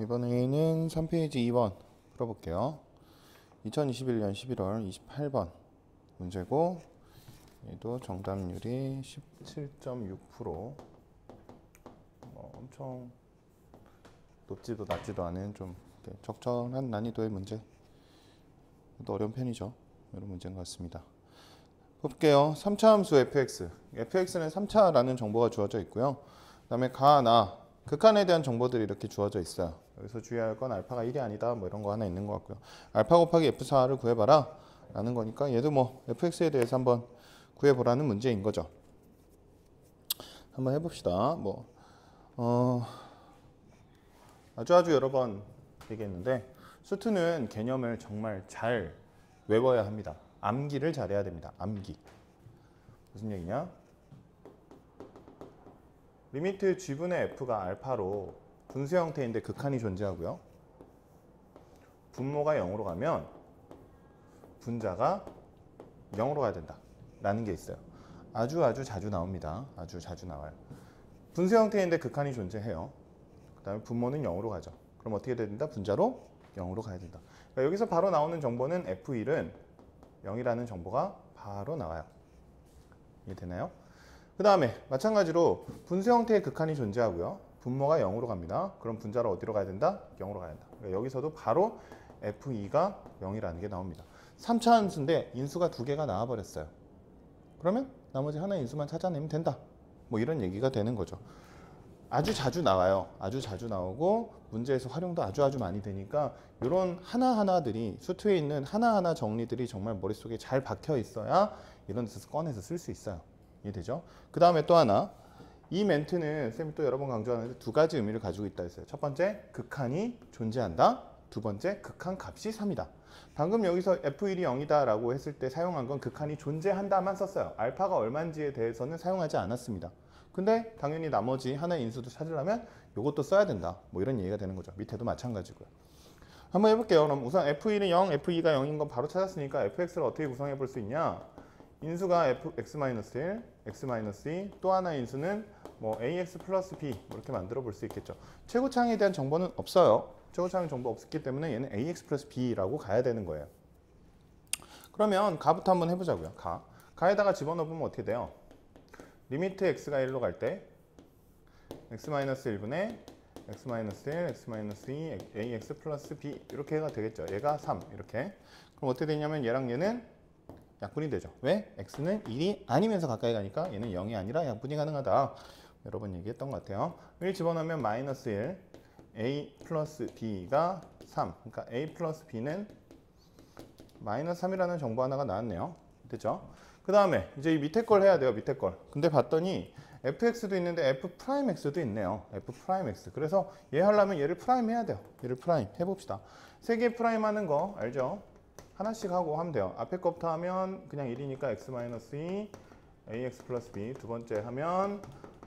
이번에는 3페이지 2번 풀어볼게요. 2021년 11월 28번 문제고, 얘도 정답률이 17.6%. 엄청 높지도 낮지도 않은 좀 적절한 난이도의 문제. 또 어려운 편이죠. 이런 문제인 것 같습니다. 볼게요. 3차 함수 fx. fx는 3차라는 정보가 주어져 있고요. 그 다음에 가, 나, 극한에 대한 정보들이 이렇게 주어져 있어요. 여기서 주의할 건 알파가 1이 아니다, 뭐 이런 거 하나 있는 것 같고요. 알파 곱하기 f4를 구해봐라 라는 거니까 얘도 뭐 fx에 대해서 한번 구해보라는 문제인 거죠. 한번 해봅시다. 아주 여러 번 얘기했는데, 수투는 개념을 정말 잘 외워야 합니다. 암기를 잘해야 됩니다. 암기. 무슨 얘기냐? 리미트 g분의 f가 알파로 분수 형태인데 극한이 존재하고요. 분모가 0으로 가면 분자가 0으로 가야 된다 라는 게 있어요. 아주 자주 나옵니다. 아주 자주 나와요. 분수 형태인데 극한이 존재해요. 그 다음에 분모는 0으로 가죠. 그럼 어떻게 돼야 된다? 분자로 0으로 가야 된다. 그러니까 여기서 바로 나오는 정보는 F1은 0이라는 정보가 바로 나와요. 이해되나요? 그 다음에 마찬가지로 분수 형태의 극한이 존재하고요. 분모가 0으로 갑니다. 그럼 분자로 어디로 가야 된다? 0으로 가야 된다. 그러니까 여기서도 바로 F2가 0이라는 게 나옵니다. 3차 함수인데 인수가 2개가 나와버렸어요. 그러면 나머지 하나의 인수만 찾아내면 된다. 뭐 이런 얘기가 되는 거죠. 아주 자주 나와요. 아주 자주 나오고 문제에서 활용도 아주 많이 되니까 이런 하나하나들이, 수투에 있는 하나하나 정리들이 정말 머릿속에 잘 박혀 있어야 이런 데서 꺼내서 쓸 수 있어요. 이해되죠? 그 다음에 또 하나, 이 멘트는 쌤이 또 여러 번 강조하는데 두 가지 의미를 가지고 있다 했어요. 첫 번째, 극한이 존재한다. 두 번째, 극한 값이 3이다. 방금 여기서 F1이 0이다 라고 했을 때 사용한 건 극한이 존재한다만 썼어요. 알파가 얼마인지에 대해서는 사용하지 않았습니다. 근데 당연히 나머지 하나의 인수도 찾으려면 이것도 써야 된다. 뭐 이런 얘기가 되는 거죠. 밑에도 마찬가지고요. 한번 해볼게요. 그럼 우선 F1이 0, F2가 0인 건 바로 찾았으니까 fx를 어떻게 구성해 볼 수 있냐? 인수가 x-1, x-2, 또 하나의 인수는 뭐 ax 플러스 b 이렇게 만들어 볼 수 있겠죠. 최고차항에 대한 정보는 없어요. 최고차항 정보 없기 때문에 얘는 ax 플러스 b라고 가야 되는 거예요. 그러면 가부터 한번 해보자고요. 가에다가 집어넣으면 어떻게 돼요? 리미트 x가 1로 갈 때 x-1분의 x-1, x-2, ax 플러스 b 이렇게가 되겠죠. 얘가 3 이렇게. 그럼 어떻게 되냐면 얘랑 얘는 약분이 되죠. 왜? x는 1이 아니면서 가까이 가니까 얘는 0이 아니라 약분이 가능하다. 여러 번 얘기했던 것 같아요. 1 집어넣으면 마이너스 1, a 플러스 b가 3. 그러니까 a 플러스 b는 마이너스 3이라는 정보 하나가 나왔네요. 됐죠? 그 다음에 이제 이 밑에 걸 해야 돼요. 밑에 걸. 근데 봤더니 fx도 있는데 f'x도 있네요. f'x. 그래서 얘 하려면 얘를 프라임 해야 돼요. 얘를 프라임 해봅시다. 세 개 프라임 하는 거 알죠? 하나씩 하고 하면 돼요. 앞에 거부터 하면 그냥 1이니까 x-2 ax 플러스 b. 두 번째 하면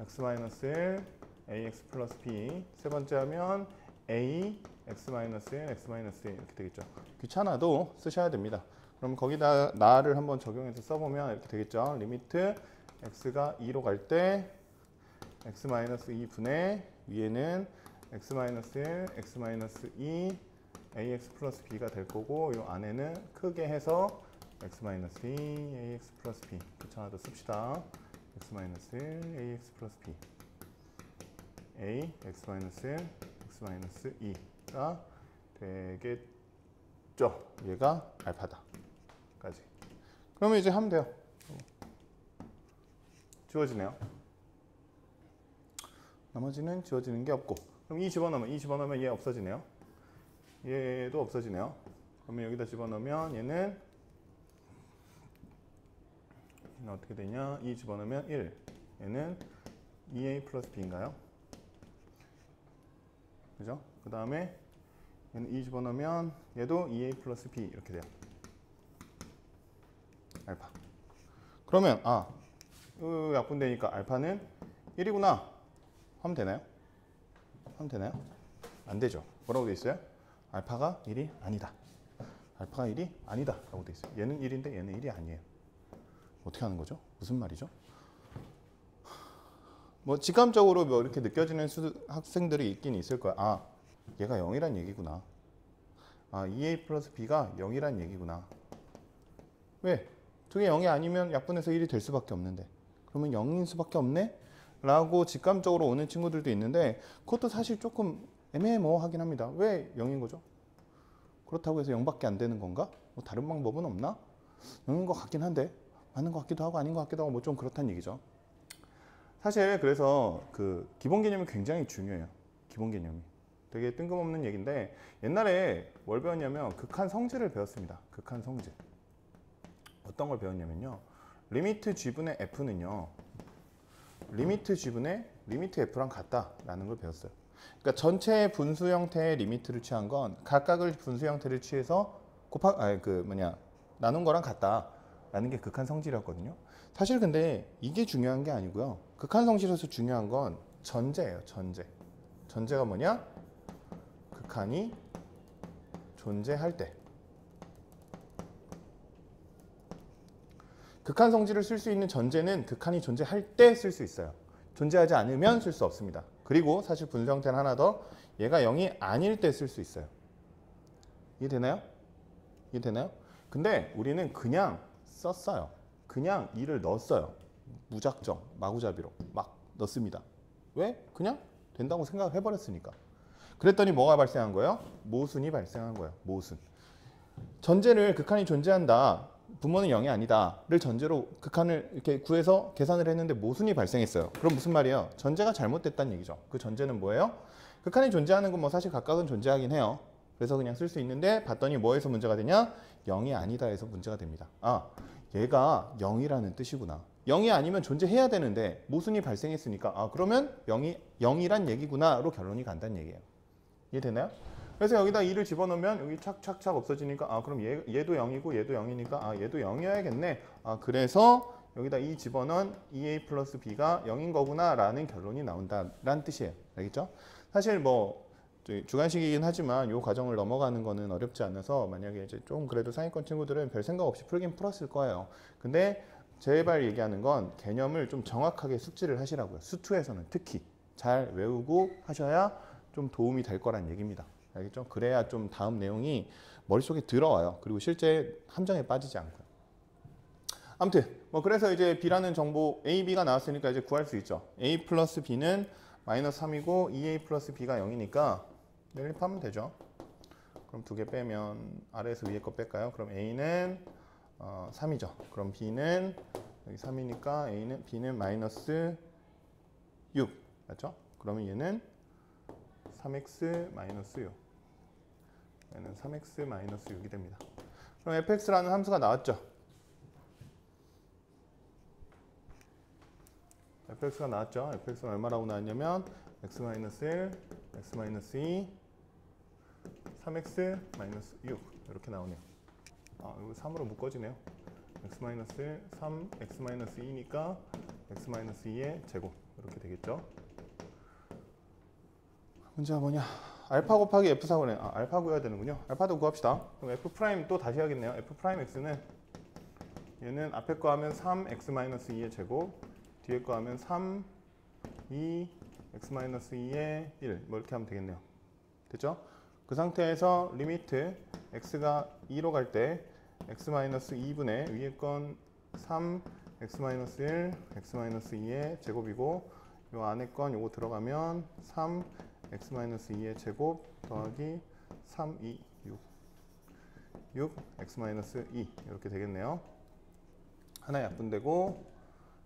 x-1 ax 플러스 b. 세 번째 하면 a x-1 x-2 이렇게 되겠죠. 귀찮아도 쓰셔야 됩니다. 그럼 거기다 나를 한번 적용해서 써보면 이렇게 되겠죠. 리미트 x가 2로 갈 때 x-2분의 위에는 x-1, x-2 ax 플러스 b가 될 거고, 이 안에는 크게 해서 x-2 ax 플러스 b. 귀찮아도 씁시다. x-1 ax 플러스 b a x-1 x-2가 되겠죠. 얘가 알파다 까지. 그러면 이제 하면 돼요. 지워지네요. 나머지는 지워지는 게 없고. 그럼 이 집어넣으면 얘 없어지네요. 얘도 없어지네요. 그러면 여기다 집어넣으면 얘는 어떻게 되냐? 2 집어넣으면 1. 얘는 2a 플러스 b인가요? 그죠? 그 다음에 얘는 2 집어넣으면 얘도 2a 플러스 b 이렇게 돼요. 알파. 그러면 약분되니까 알파는 1이구나 하면 되나요? 안 되죠. 뭐라고 돼 있어요? 알파가 1이 아니다. 알파가 1이 아니다 라고 돼 있어요. 얘는 1인데 얘는 1이 아니에요. 어떻게 하는 거죠? 무슨 말이죠? 뭐 직감적으로 뭐 이렇게 느껴지는 학생들이 있긴 있을 거야. 얘가 0이란 얘기구나. 아, 2a 플러스 b가 0이란 얘기구나. 왜? 저게 0이 아니면 약분해서 1이 될 수밖에 없는데. 그러면 0인 수밖에 없네? 라고 직감적으로 오는 친구들도 있는데 그것도 사실 조금 애매모호하긴 합니다. 왜 0인 거죠? 그렇다고 해서 0밖에 안 되는 건가? 뭐 다른 방법은 없나? 0인 것 같긴 한데 맞는 것 같기도 하고 아닌 것 같기도 하고 뭐 좀 그렇다는 얘기죠. 사실 그래서 그 기본 개념이 굉장히 중요해요. 기본 개념이. 되게 뜬금없는 얘기인데 옛날에 뭘 배웠냐면 극한 성질을 배웠습니다. 극한 성질. 어떤 걸 배웠냐면요. 리미트 g분의 f는요. 리미트 g분의 리미트 f랑 같다라는 걸 배웠어요. 그러니까 전체 분수 형태의 리미트를 취한 건 각각을 분수 형태를 취해서 나눈 거랑 같다라는 게 극한 성질이었거든요. 사실 근데 이게 중요한 게 아니고요. 극한 성질에서 중요한 건 전제예요. 전제. 전제가 뭐냐? 극한이 존재할 때. 극한 성질을 쓸 수 있는 전제는 극한이 존재할 때 쓸 수 있어요. 존재하지 않으면 쓸 수 없습니다. 그리고 사실 분수 형태는 하나 더, 얘가 0이 아닐 때 쓸 수 있어요. 이해되나요? 이해되나요? 근데 우리는 그냥 썼어요. 그냥 2를 넣었어요. 무작정, 마구잡이로 막 넣습니다. 왜? 그냥 된다고 생각을 해버렸으니까. 그랬더니 뭐가 발생한 거예요? 모순이 발생한 거예요. 모순. 전제를 극한이 존재한다. 분모는 0이 아니다를 전제로 극한을 이렇게 구해서 계산을 했는데 모순이 발생했어요. 그럼 무슨 말이에요? 전제가 잘못됐다는 얘기죠. 그 전제는 뭐예요? 극한이 존재하는 건 뭐 사실 각각은 존재하긴 해요. 그래서 그냥 쓸 수 있는데 봤더니 뭐에서 문제가 되냐? 0이 아니다 해서 문제가 됩니다. 아, 얘가 0이라는 뜻이구나. 0이 아니면 존재해야 되는데 모순이 발생했으니까 아, 그러면 0이란 얘기구나로 결론이 간다는 얘기예요. 이해되나요? 그래서 여기다 2를 집어넣으면 여기 착착착 없어지니까 아, 그럼 얘도 0이고 얘도 0이니까 아, 얘도 0이어야겠네. 아, 그래서 여기다 2 집어넣은 2a 플러스 b가 0인 거구나 라는 결론이 나온다라는 뜻이에요. 알겠죠? 사실 뭐 주관식이긴 하지만 이 과정을 넘어가는 거는 어렵지 않아서 만약에 이제 좀 그래도 상위권 친구들은 별 생각 없이 풀긴 풀었을 거예요. 근데 제발 얘기하는 건 개념을 좀 정확하게 숙지를 하시라고요. 수투에서는 특히 잘 외우고 하셔야 좀 도움이 될 거란 얘기입니다. 알겠죠? 그래야 좀 다음 내용이 머릿속에 들어와요. 그리고 실제 함정에 빠지지 않고요. 아무튼 뭐 그래서 이제 b라는 정보 a, b가 나왔으니까 이제 구할 수 있죠. a 플러스 b는 마이너스 3이고 2a 플러스 b가 0이니까 연립하면 되죠. 그럼 두 개 빼면 아래에서 위에 거 뺄까요? 그럼 a는 3이죠. 그럼 b는 여기 3이니까 b는 마이너스 6 맞죠? 그러면 얘는 3x 마이너스 6 얘는 3x 마이너스 6이 됩니다. 그럼 fx라는 함수가 나왔죠. fx가 나왔죠. fx는 얼마라고 나왔냐면 x 마이너스 1, x 마이너스 2, 3x 마이너스 6 이렇게 나오네요. 아, 이거 3으로 묶어지네요. x 마이너스 1, 3, x 마이너스 2니까 x 마이너스 2의 제곱 이렇게 되겠죠. 문제가 뭐냐? 알파 곱하기 f4구네. 아, 알파 구해야 되는군요. 알파도 구합시다. 그럼 f 프라임 또 다시 해야겠네요. f 프라임 x는 얘는 앞에 거 하면 3x 마이너스 2의 제곱, 뒤에 거 하면 3, 2, x 마이너스 2의 1 뭐 이렇게 하면 되겠네요. 됐죠? 그 상태에서 리미트 x가 2로 갈 때 x 마이너스 2분의 위에 건 3, x 마이너스 1, x 마이너스 2의 제곱이고 요 안에 건 요거 들어가면 3, x 마이너스 2의 제곱 더하기 3, 2, 6 x 마이너스 2 이렇게 되겠네요. 하나 약분되고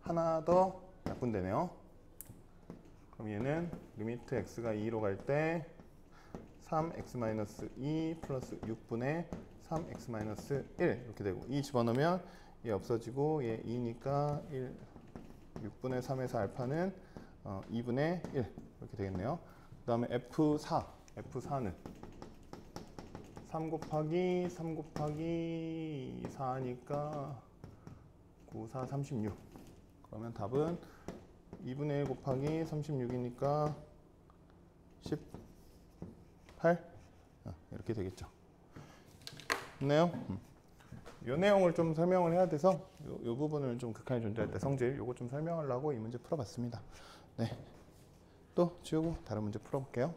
하나 더 약분되네요. 그럼 얘는 리미트 x가 2로 갈 때 3x 마이너스 2 플러스 6분의 3x 마이너스 1 이렇게 되고 2 집어넣으면 얘 없어지고 얘 2니까 1 6분의 3에서 알파는 2분의 1 이렇게 되겠네요. 그 다음에 F4는 3 곱하기 4니까 9, 4, 36 그러면 답은 2분의 1 곱하기 36이니까 18 이렇게 되겠죠. 좋네요. 이 내용을 좀 설명을 해야 돼서 이 부분을 좀 극한이 존재할 때 성질 요거 좀 설명하려고 이 문제 풀어봤습니다. 네, 또 지우고 다른 문제 풀어볼게요.